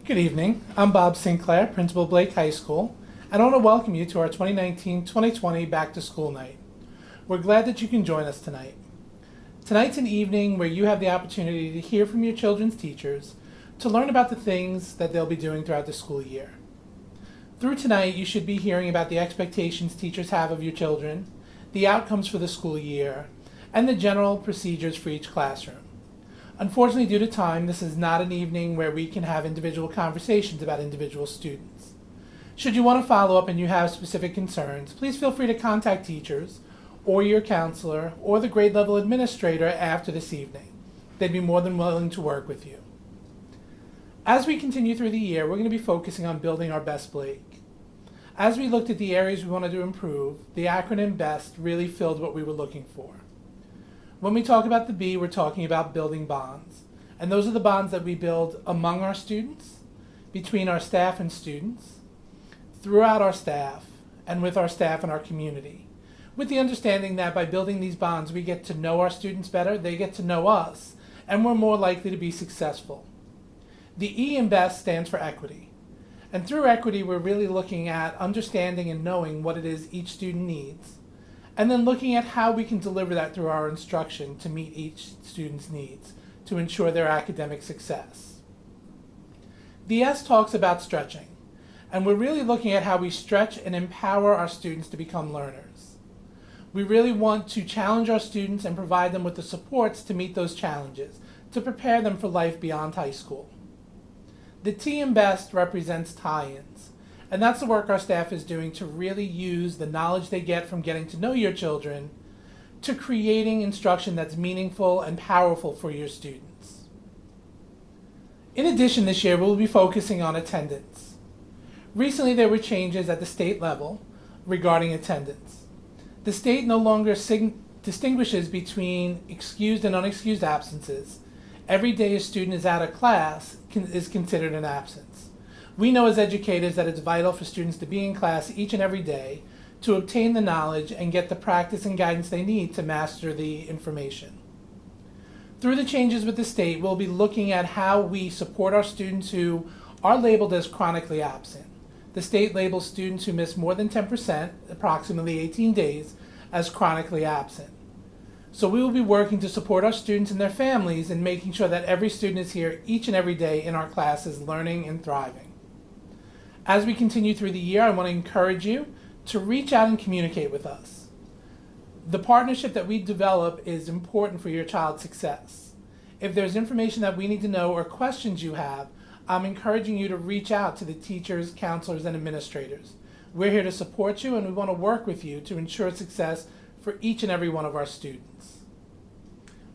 Good evening. I'm Bob Sinclair, Principal of Blake High School, and I want to welcome you to our 2019-2020 Back to School Night. We're glad that you can join us tonight. Tonight's an evening where you have the opportunity to hear from your children's teachers to learn about the things that they'll be doing throughout the school year. Through tonight, you should be hearing about the expectations teachers have of your children, the outcomes for the school year, and the general procedures for each classroom. Unfortunately, due to time, this is not an evening where we can have individual conversations about individual students. Should you want to follow up and you have specific concerns, please feel free to contact teachers or your counselor or the grade level administrator after this evening. They'd be more than willing to work with you. As we continue through the year, we're going to be focusing on building our best Blake. As we looked at the areas we wanted to improve, the acronym BEST really filled what we were looking for. When we talk about the B, we're talking about building bonds. And those are the bonds that we build among our students, between our staff and students, throughout our staff, and with our staff and our community. With the understanding that by building these bonds, we get to know our students better, they get to know us, and we're more likely to be successful. The E in BEST stands for equity. And through equity, we're really looking at understanding and knowing what it is each student needs, and then looking at how we can deliver that through our instruction to meet each student's needs to ensure their academic success. The S talks about stretching, and we're really looking at how we stretch and empower our students to become learners. We really want to challenge our students and provide them with the supports to meet those challenges, to prepare them for life beyond high school. The T in BEST represents tie-ins. And that's the work our staff is doing to really use the knowledge they get from getting to know your children to creating instruction that's meaningful and powerful for your students. In addition, this year we'll be focusing on attendance. Recently there were changes at the state level regarding attendance. The state no longer distinguishes between excused and unexcused absences. Every day a student is out of class is considered an absence. We know as educators that it's vital for students to be in class each and every day to obtain the knowledge and get the practice and guidance they need to master the information. Through the changes with the state, we'll be looking at how we support our students who are labeled as chronically absent. The state labels students who miss more than 10%, approximately 18 days, as chronically absent. So we will be working to support our students and their families in making sure that every student is here each and every day in our classes learning and thriving. As we continue through the year, I want to encourage you to reach out and communicate with us. The partnership that we develop is important for your child's success. If there's information that we need to know or questions you have, I'm encouraging you to reach out to the teachers, counselors, and administrators. We're here to support you and we want to work with you to ensure success for each and every one of our students.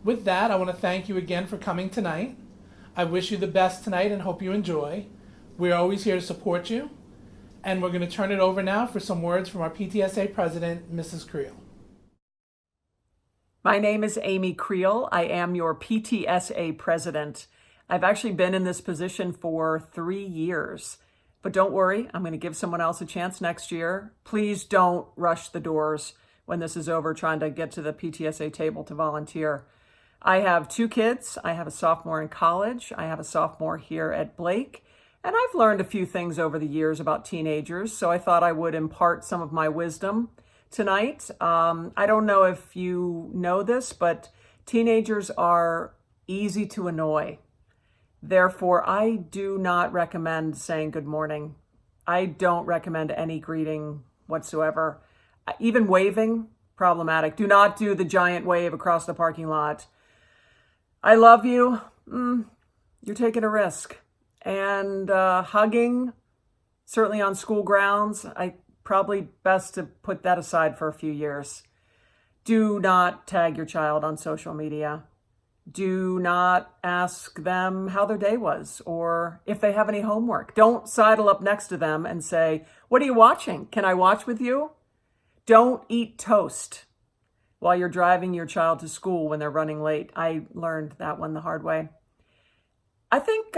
With that, I want to thank you again for coming tonight. I wish you the best tonight and hope you enjoy. We're always here to support you, and we're going to turn it over now for some words from our PTSA president, Mrs. Creel. My name is Amy Creel. I am your PTSA president. I've actually been in this position for 3 years, but don't worry, I'm going to give someone else a chance next year. Please don't rush the doors when this is over trying to get to the PTSA table to volunteer. I have 2 kids. I have a sophomore in college. I have a sophomore here at Blake. And I've learned a few things over the years about teenagers, so I thought I would impart some of my wisdom tonight. I don't know if you know this, but teenagers are easy to annoy. Therefore, I do not recommend saying good morning. I don't recommend any greeting whatsoever. Even waving, problematic. Do not do the giant wave across the parking lot. I love you. You're taking a risk. And hugging, certainly on school grounds, I probably best to put that aside for a few years. Do not tag your child on social media. Do not ask them how their day was or if they have any homework. Don't sidle up next to them and say, "What are you watching? Can I watch with you?" Don't eat toast while you're driving your child to school when they're running late. I learned that one the hard way. I think,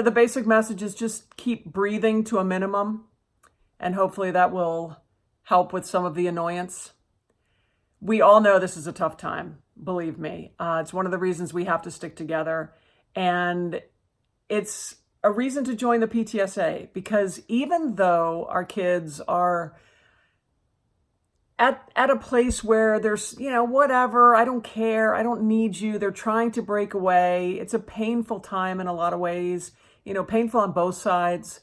the basic message is just keep breathing to a minimum, and hopefully that will help with some of the annoyance. We all know this is a tough time, believe me. It's one of the reasons we have to stick together. And it's a reason to join the PTSA, because even though our kids are at a place where there's, whatever, I don't care, I don't need you, they're trying to break away. It's a painful time in a lot of ways, painful on both sides.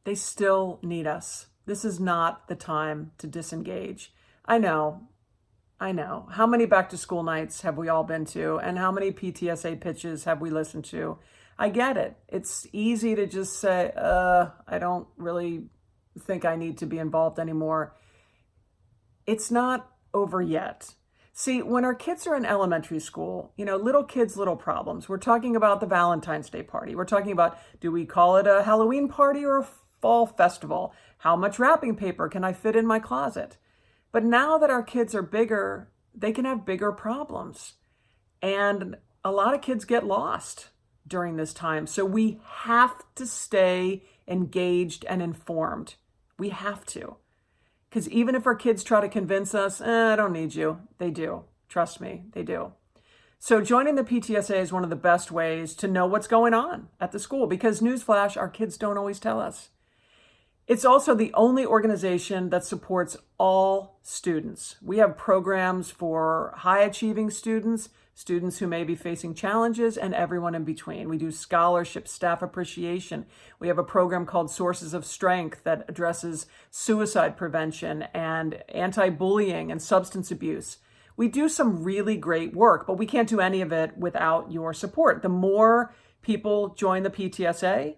They still need us. This is not the time to disengage. I know. How many back to school nights have we all been to? And how many PTSA pitches have we listened to? I get it. It's easy to just say, I don't really think I need to be involved anymore. It's not over yet. See, when our kids are in elementary school, little kids, little problems. We're talking about the Valentine's Day party. We're talking about, do we call it a Halloween party or a fall festival? How much wrapping paper can I fit in my closet? But now that our kids are bigger, they can have bigger problems. And a lot of kids get lost during this time. So we have to stay engaged and informed. We have to. Because even if our kids try to convince us, I don't need you, they do. Trust me, they do. So joining the PTSA is one of the best ways to know what's going on at the school, because newsflash, our kids don't always tell us. It's also the only organization that supports all students. We have programs for high achieving students, students who may be facing challenges, and everyone in between. We do scholarship, staff appreciation. We have a program called Sources of Strength that addresses suicide prevention and anti-bullying and substance abuse. We do some really great work, but we can't do any of it without your support. The more people join the PTSA,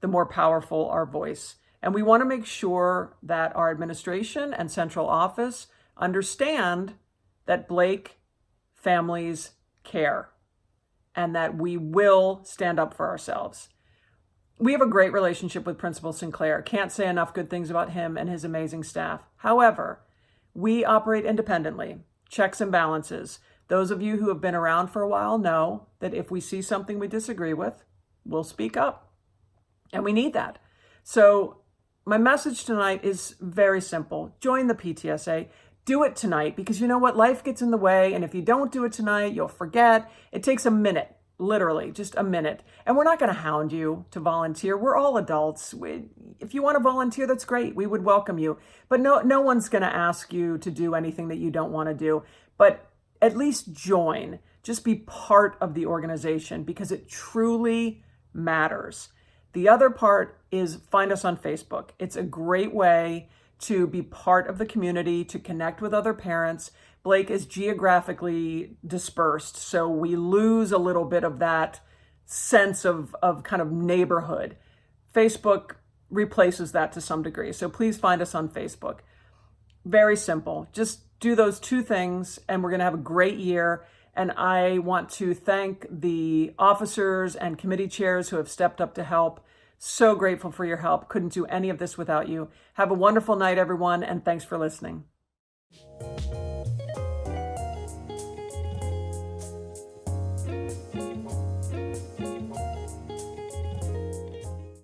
the more powerful our voice. And we want to make sure that our administration and central office understand that Blake families care and that we will stand up for ourselves. We have a great relationship with Principal Sinclair. Can't say enough good things about him and his amazing staff. However, we operate independently, checks and balances. Those of you who have been around for a while know that if we see something we disagree with, we'll speak up. And we need that. So my message tonight is very simple. Join the PTSA. Do it tonight, because you know what? Life gets in the way. And if you don't do it tonight, you'll forget. It takes a minute, literally just a minute. And we're not going to hound you to volunteer. We're all adults. If you want to volunteer, that's great. We would welcome you. But no one's going to ask you to do anything that you don't want to do. But at least join. Just be part of the organization, because it truly matters. The other part is find us on Facebook. It's a great way to be part of the community, to connect with other parents. Blake is geographically dispersed, so we lose a little bit of that sense of kind of neighborhood. Facebook replaces that to some degree, so please find us on Facebook. Very simple. Just do those two things, and we're going to have a great year. And I want to thank the officers and committee chairs who have stepped up to help. So grateful for your help. Couldn't do any of this without you. Have a wonderful night, everyone, and thanks for listening.